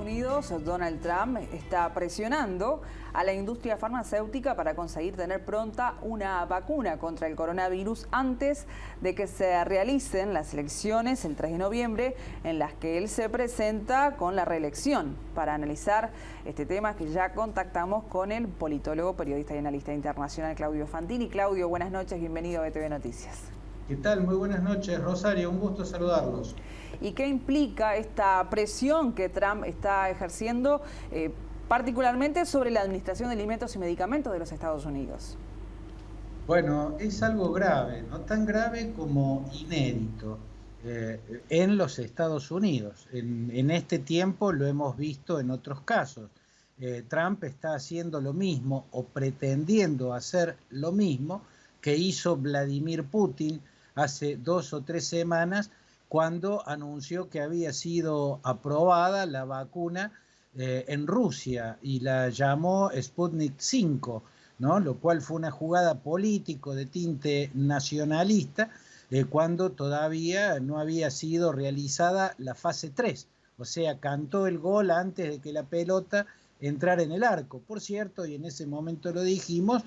Unidos, Donald Trump está presionando a la industria farmacéutica para conseguir tener pronta una vacuna contra el coronavirus antes de que se realicen las elecciones el 3 de noviembre, en las que él se presenta con la reelección. Para analizar este tema que ya contactamos con el politólogo, periodista y analista internacional Claudio Fantini. Claudio, buenas noches, bienvenido a BTV Noticias. ¿Qué tal? Muy buenas noches, Rosario, un gusto saludarlos. ¿Y qué implica esta presión que Trump está ejerciendo, particularmente sobre la Administración de Alimentos y Medicamentos de los Estados Unidos? Bueno, es algo grave, no tan grave como inédito en los Estados Unidos. En este tiempo lo hemos visto en otros casos. Trump está haciendo lo mismo o pretendiendo hacer lo mismo que hizo Vladimir Putin hace 2 o 3 semanas, cuando anunció que había sido aprobada la vacuna en Rusia y la llamó Sputnik 5, ¿no? Lo cual fue una jugada político de tinte nacionalista cuando todavía no había sido realizada la fase 3. O sea, cantó el gol antes de que la pelota entrara en el arco. Por cierto, y en ese momento lo dijimos,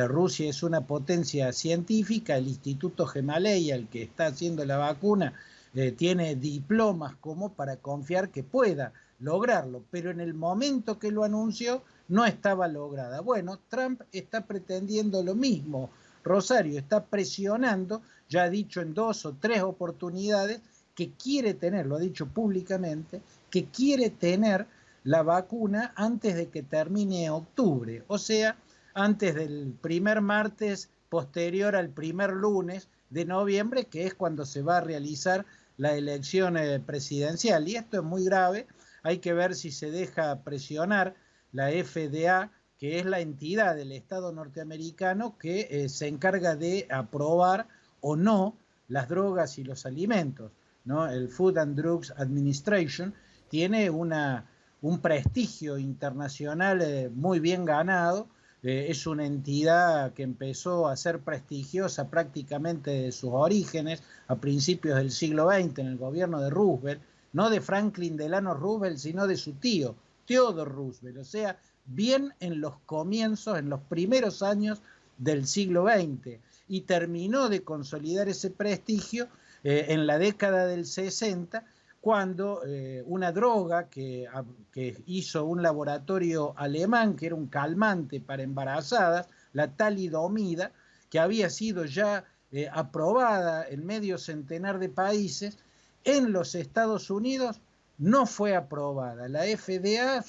Rusia es una potencia científica, el Instituto Gamaleya, el que está haciendo la vacuna, tiene diplomas como para confiar que pueda lograrlo, pero en el momento que lo anunció no estaba lograda. Bueno, Trump está pretendiendo lo mismo. Rosario está presionando, ya ha dicho en 2 o 3 oportunidades que quiere tener, lo ha dicho públicamente, que quiere tener la vacuna antes de que termine octubre, o sea, antes del primer martes posterior al primer lunes de noviembre, que es cuando se va a realizar la elección presidencial. Y esto es muy grave, hay que ver si se deja presionar la FDA, que es la entidad del Estado norteamericano que se encarga de aprobar o no las drogas y los alimentos, ¿no? El Food and Drugs Administration tiene un prestigio internacional muy bien ganado. Es una entidad que empezó a ser prestigiosa prácticamente de sus orígenes a principios del siglo XX en el gobierno de Roosevelt, no de Franklin Delano Roosevelt, sino de su tío, Theodore Roosevelt, o sea, bien en los comienzos, en los primeros años del siglo XX, y terminó de consolidar ese prestigio en la década del 60, cuando una droga que hizo un laboratorio alemán, que era un calmante para embarazadas, la talidomida, que había sido ya aprobada en medio centenar de países, en los Estados Unidos no fue aprobada. La FDA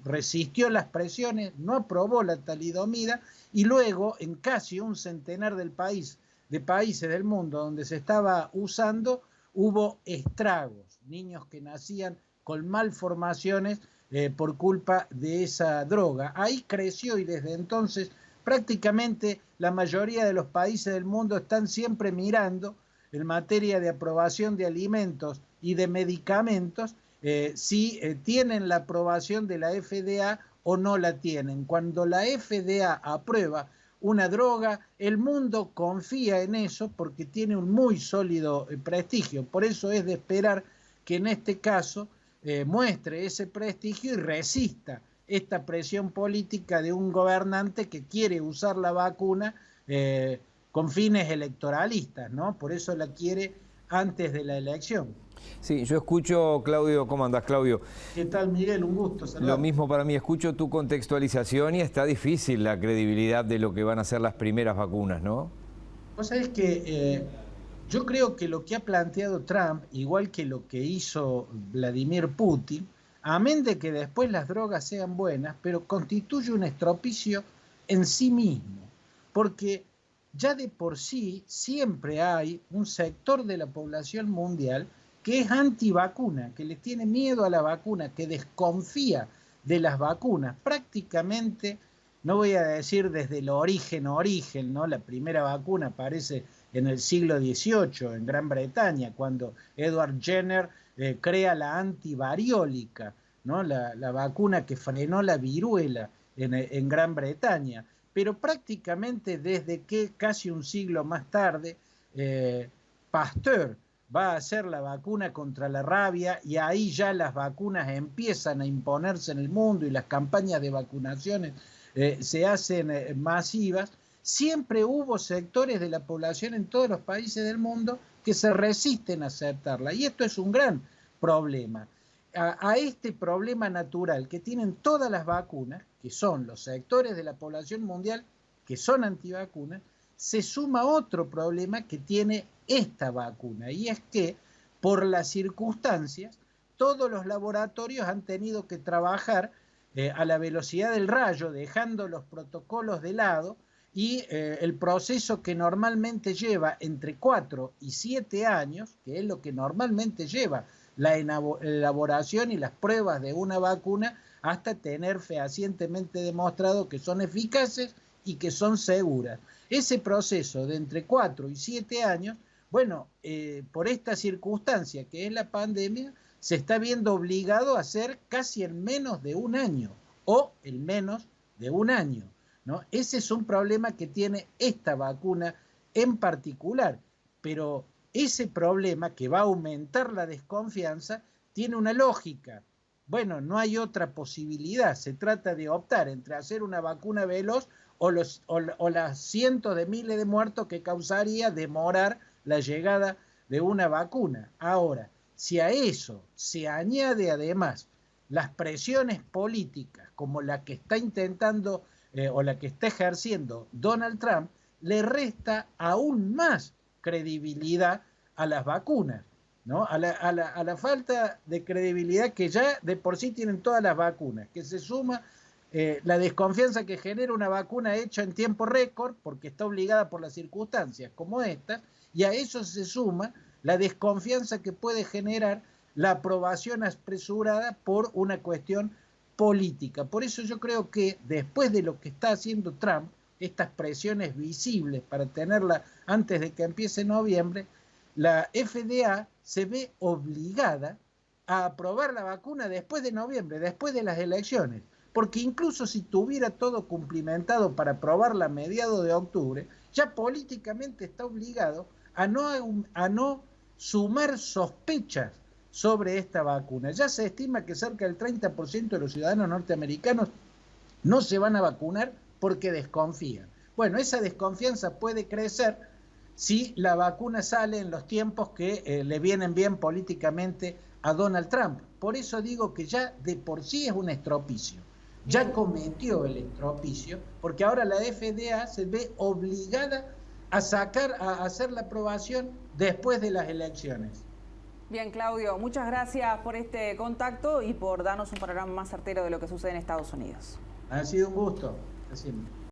resistió las presiones, no aprobó la talidomida, y luego en casi un centenar de países del mundo donde se estaba usando, hubo estragos, niños que nacían con malformaciones por culpa de esa droga. Ahí creció y desde entonces prácticamente la mayoría de los países del mundo están siempre mirando en materia de aprobación de alimentos y de medicamentos si tienen la aprobación de la FDA o no la tienen. Cuando la FDA aprueba una droga, el mundo confía en eso porque tiene un muy sólido prestigio. Por eso es de esperar que en este caso muestre ese prestigio y resista esta presión política de un gobernante que quiere usar la vacuna con fines electoralistas, ¿no? Por eso la quiere antes de la elección. Sí, yo escucho, Claudio, ¿cómo andás, Claudio? ¿Qué tal, Miguel? Un gusto saludarte. Lo mismo para mí, escucho tu contextualización y está difícil la credibilidad de lo que van a ser las primeras vacunas, ¿no? Vos sabés que yo creo que lo que ha planteado Trump, igual que lo que hizo Vladimir Putin, amén de que después las drogas sean buenas, pero constituye un estropicio en sí mismo, porque ya de por sí siempre hay un sector de la población mundial que es antivacuna, que le tiene miedo a la vacuna, que desconfía de las vacunas. Prácticamente, no voy a decir desde el origen, ¿no? La primera vacuna aparece en el siglo XVIII en Gran Bretaña, cuando Edward Jenner crea la antivariólica, ¿no? La vacuna que frenó la viruela en Gran Bretaña. Pero prácticamente desde que casi un siglo más tarde, Pasteur va a ser la vacuna contra la rabia, y ahí ya las vacunas empiezan a imponerse en el mundo y las campañas de vacunaciones se hacen masivas. Siempre hubo sectores de la población en todos los países del mundo que se resisten a aceptarla, y esto es un gran problema. A este problema natural que tienen todas las vacunas, que son los sectores de la población mundial que son antivacunas, se suma otro problema que tiene esta vacuna, y es que por las circunstancias todos los laboratorios han tenido que trabajar a la velocidad del rayo, dejando los protocolos de lado, y el proceso que normalmente lleva entre 4 y 7 años, que es lo que normalmente lleva la elaboración y las pruebas de una vacuna, hasta tener fehacientemente demostrado que son eficaces y que son seguras. Ese proceso de entre 4 y 7 años, bueno, por esta circunstancia que es la pandemia, se está viendo obligado a hacer casi en menos de un año, o en menos de un año, ¿no? Ese es un problema que tiene esta vacuna en particular, pero ese problema, que va a aumentar la desconfianza, tiene una lógica. Bueno, no hay otra posibilidad, se trata de optar entre hacer una vacuna veloz o las cientos de miles de muertos que causaría demorar la llegada de una vacuna. Ahora, si a eso se añade además las presiones políticas como la que está intentando o la que está ejerciendo Donald Trump, le resta aún más credibilidad a las vacunas, ¿no? A la falta de credibilidad que ya de por sí tienen todas las vacunas, que se suma la desconfianza que genera una vacuna hecha en tiempo récord, porque está obligada por las circunstancias como esta, y a eso se suma la desconfianza que puede generar la aprobación apresurada por una cuestión política. Por eso yo creo que después de lo que está haciendo Trump, estas presiones visibles para tenerla antes de que empiece noviembre, la FDA se ve obligada a aprobar la vacuna después de noviembre, después de las elecciones, porque incluso si tuviera todo cumplimentado para aprobarla a mediados de octubre, ya políticamente está obligado a no sumar sospechas sobre esta vacuna. Ya se estima que cerca del 30% de los ciudadanos norteamericanos no se van a vacunar porque desconfían. Bueno, esa desconfianza puede crecer si la vacuna sale en los tiempos que le vienen bien políticamente a Donald Trump. Por eso digo que ya de por sí es un estropicio. Ya cometió el estropicio, porque ahora la FDA se ve obligada a hacer la aprobación después de las elecciones. Bien, Claudio, muchas gracias por este contacto y por darnos un panorama más certero de lo que sucede en Estados Unidos. Ha sido un gusto. Así.